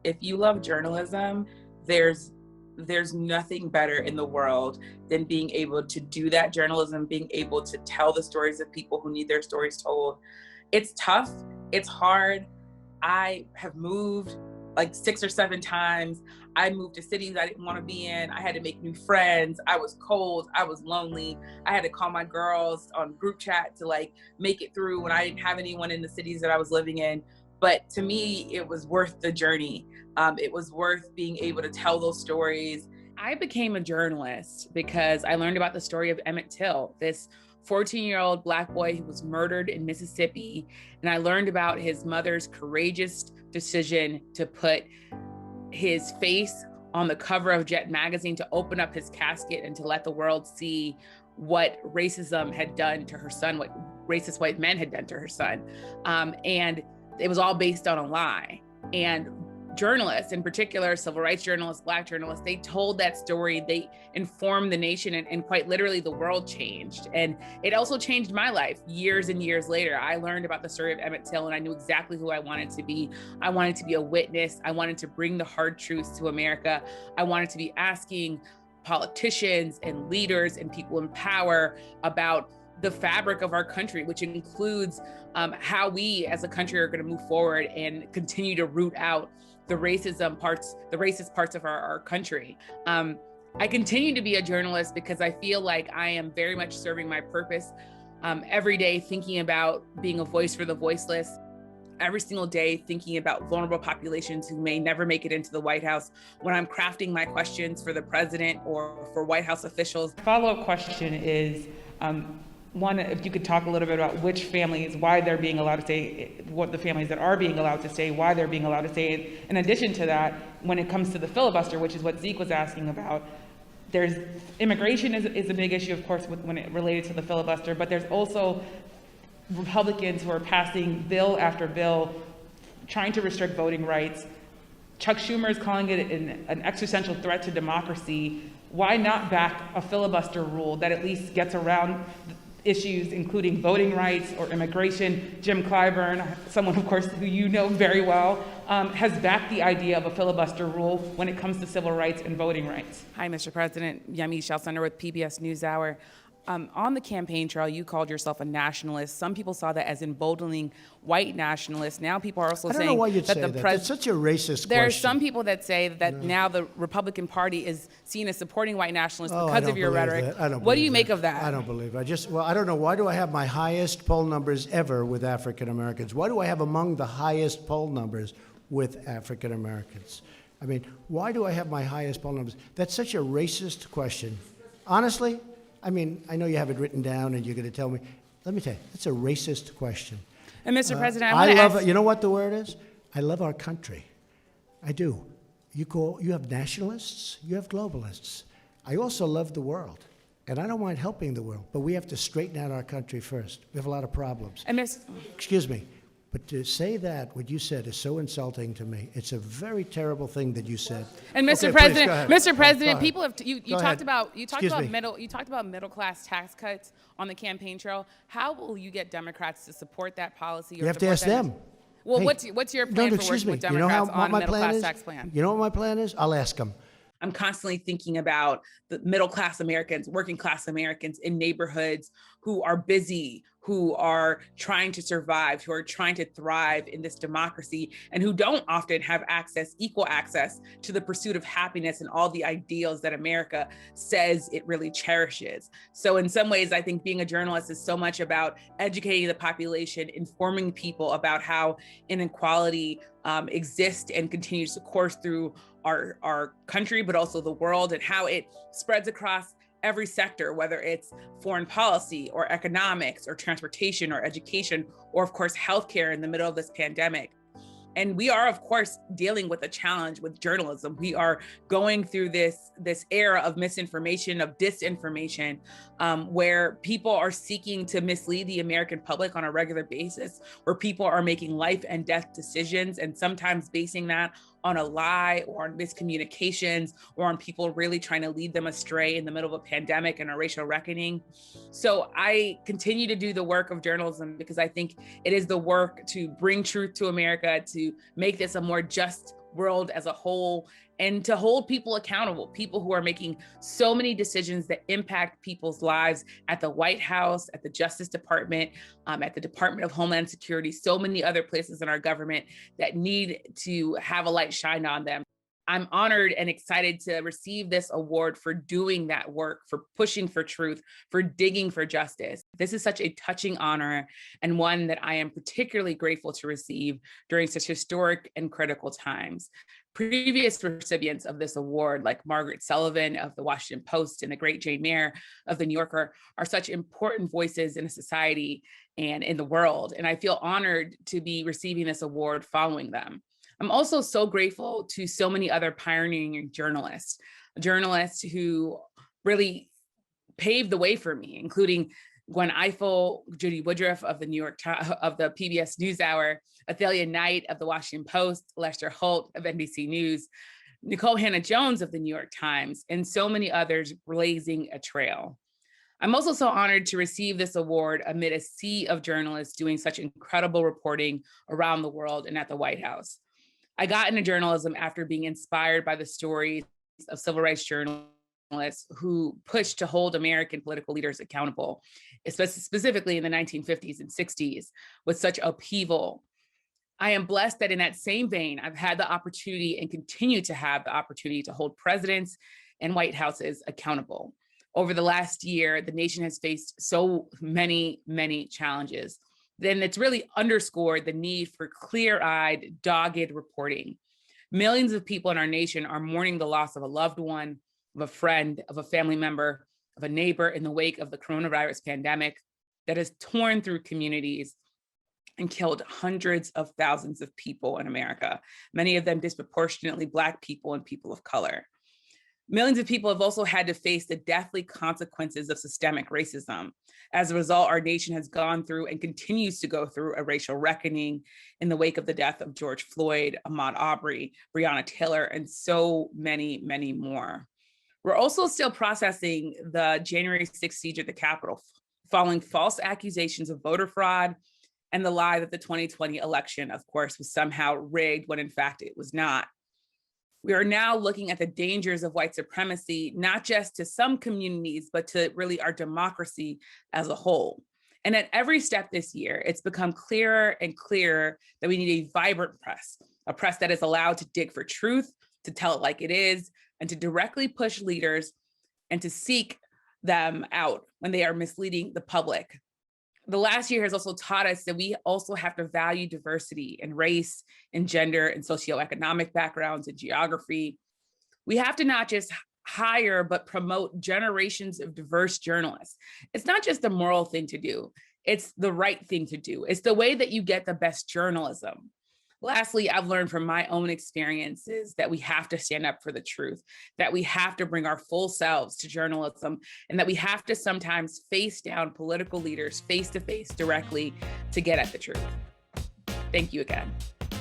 if you love journalism, there's nothing better in the world than being able to do that journalism, being able to tell the stories of people who need their stories told. It's tough, it's hard. I have moved like 6 or 7 times. I moved to cities I didn't want to be in. I had to make new friends. I was cold. I was lonely. I had to call my girls on group chat to like make it through when I didn't have anyone in the cities that I was living in. But to me, it was worth the journey. It was worth being able to tell those stories. I became a journalist because I learned about the story of Emmett Till, this 14-year-old Black boy who was murdered in Mississippi. And I learned about his mother's courageous decision to put his face on the cover of Jet magazine, to open up his casket and to let the world see what racism had done to her son, what racist white men had done to her son. And it was all based on a lie. And journalists, in particular, civil rights journalists, Black journalists, they told that story. They informed the nation, and quite literally the world changed. And it also changed my life years and years later. I learned about the story of Emmett Till, and I knew exactly who I wanted to be. I wanted to be a witness. I wanted to bring the hard truths to America. I wanted to be asking politicians and leaders and people in power about the fabric of our country, which includes how we as a country are going to move forward and continue to root out the racist parts of our country. I continue to be a journalist because I feel like I am very much serving my purpose every day, thinking about being a voice for the voiceless, every single day thinking about vulnerable populations who may never make it into the White House. When I'm crafting my questions for the president or for White House officials. Follow-up question is, one, if you could talk a little bit about which families, why they're being allowed to stay, what the families that are being allowed to stay, why they're being allowed to stay. In addition to that, when it comes to the filibuster, which is what Zeke was asking about, there's immigration is a big issue, of course, when it related to the filibuster, but there's also Republicans who are passing bill after bill trying to restrict voting rights. Chuck Schumer is calling it an existential threat to democracy. Why not back a filibuster rule that at least gets around issues including voting rights or immigration? Jim Clyburn, someone of course who you know very well, has backed the idea of a filibuster rule when it comes to civil rights and voting rights. Hi, Mr. President. Yamiche Alcindor with PBS NewsHour. On the campaign trail, you called yourself a nationalist. Some people saw that as emboldening white nationalists. Now people are also saying that the I don't know why you'd say that. That's such a racist question. There are some people that say that now the Republican Party is seen as supporting white nationalists because of your rhetoric. What do you make of that? I don't believe it. I don't know. Why do I have my highest poll numbers ever with African Americans? Why do I have among the highest poll numbers with African Americans? I mean, why do I have my highest poll numbers? That's such a racist question. Honestly, I mean, I know you have it written down and you're going to tell me. Let me tell you, it's a racist question. And Mr. President, I love it. You know what the word is? I love our country. I do. You have nationalists, you have globalists. I also love the world. And I don't mind helping the world, but we have to straighten out our country first. We have a lot of problems. And Excuse me. But to say that, what you said, is so insulting to me. It's a very terrible thing that you said. And Mr. President, people have you talked about middle class tax cuts on the campaign trail. How will you get Democrats to support that policy? Or you have to ask them. Well, hey, what's your plan for working with Democrats on a middle class tax plan? You know what my plan is? I'll ask them. I'm constantly thinking about the middle class Americans, working class Americans in neighborhoods who are busy, who are trying to survive, who are trying to thrive in this democracy, and who don't often have equal access to the pursuit of happiness and all the ideals that America says it really cherishes. So in some ways, I think being a journalist is so much about educating the population, informing people about how inequality exists and continues to course through our country, but also the world, and how it spreads across every sector, whether it's foreign policy or economics or transportation or education, or of course, healthcare in the middle of this pandemic. And we are, of course, dealing with a challenge with journalism. We are going through this era of misinformation, of disinformation, where people are seeking to mislead the American public on a regular basis, where people are making life and death decisions and sometimes basing that on a lie or on miscommunications or on people really trying to lead them astray in the middle of a pandemic and a racial reckoning. So I continue to do the work of journalism because I think it is the work to bring truth to America, to make this a more just world as a whole, and to hold people accountable, people who are making so many decisions that impact people's lives at the White House, at the Justice Department, at the Department of Homeland Security, so many other places in our government that need to have a light shine on them. I'm honored and excited to receive this award for doing that work, for pushing for truth, for digging for justice. This is such a touching honor, and one that I am particularly grateful to receive during such historic and critical times. Previous recipients of this award, like Margaret Sullivan of the Washington Post and the great Jane Mayer of the New Yorker, are such important voices in a society and in the world. And I feel honored to be receiving this award following them. I'm also so grateful to so many other pioneering journalists who really paved the way for me, including Gwen Ifill, Judy Woodruff of the of the PBS NewsHour, Athalia Knight of the Washington Post, Lester Holt of NBC News, Nicole Hannah-Jones of the New York Times, and so many others blazing a trail. I'm also so honored to receive this award amid a sea of journalists doing such incredible reporting around the world and at the White House. I got into journalism after being inspired by the stories of civil rights journalists who pushed to hold American political leaders accountable, specifically in the 1950s and 60s, with such upheaval. I am blessed that in that same vein, I've had the opportunity and continue to have the opportunity to hold presidents and White Houses accountable. Over the last year, the nation has faced so many, many challenges. Then it's really underscored the need for clear-eyed, dogged reporting. Millions of people in our nation are mourning the loss of a loved one, of a friend, of a family member, of a neighbor in the wake of the coronavirus pandemic that has torn through communities and killed hundreds of thousands of people in America, many of them disproportionately Black people and people of color. Millions of people have also had to face the deathly consequences of systemic racism. As a result, our nation has gone through and continues to go through a racial reckoning in the wake of the death of George Floyd, Ahmaud Arbery, Breonna Taylor, and so many, many more. We're also still processing the January 6th siege at the Capitol, following false accusations of voter fraud and the lie that the 2020 election, of course, was somehow rigged when in fact it was not. We are now looking at the dangers of white supremacy, not just to some communities, but to really our democracy as a whole. And at every step this year, it's become clearer and clearer that we need a vibrant press, a press that is allowed to dig for truth, to tell it like it is, and to directly push leaders and to seek them out when they are misleading the public. The last year has also taught us that we also have to value diversity in race and gender and socioeconomic backgrounds and geography. We have to not just hire, but promote generations of diverse journalists. It's not just a moral thing to do. It's the right thing to do. It's the way that you get the best journalism. Lastly, I've learned from my own experiences that we have to stand up for the truth, that we have to bring our full selves to journalism, and that we have to sometimes face down political leaders face to face directly to get at the truth. Thank you again.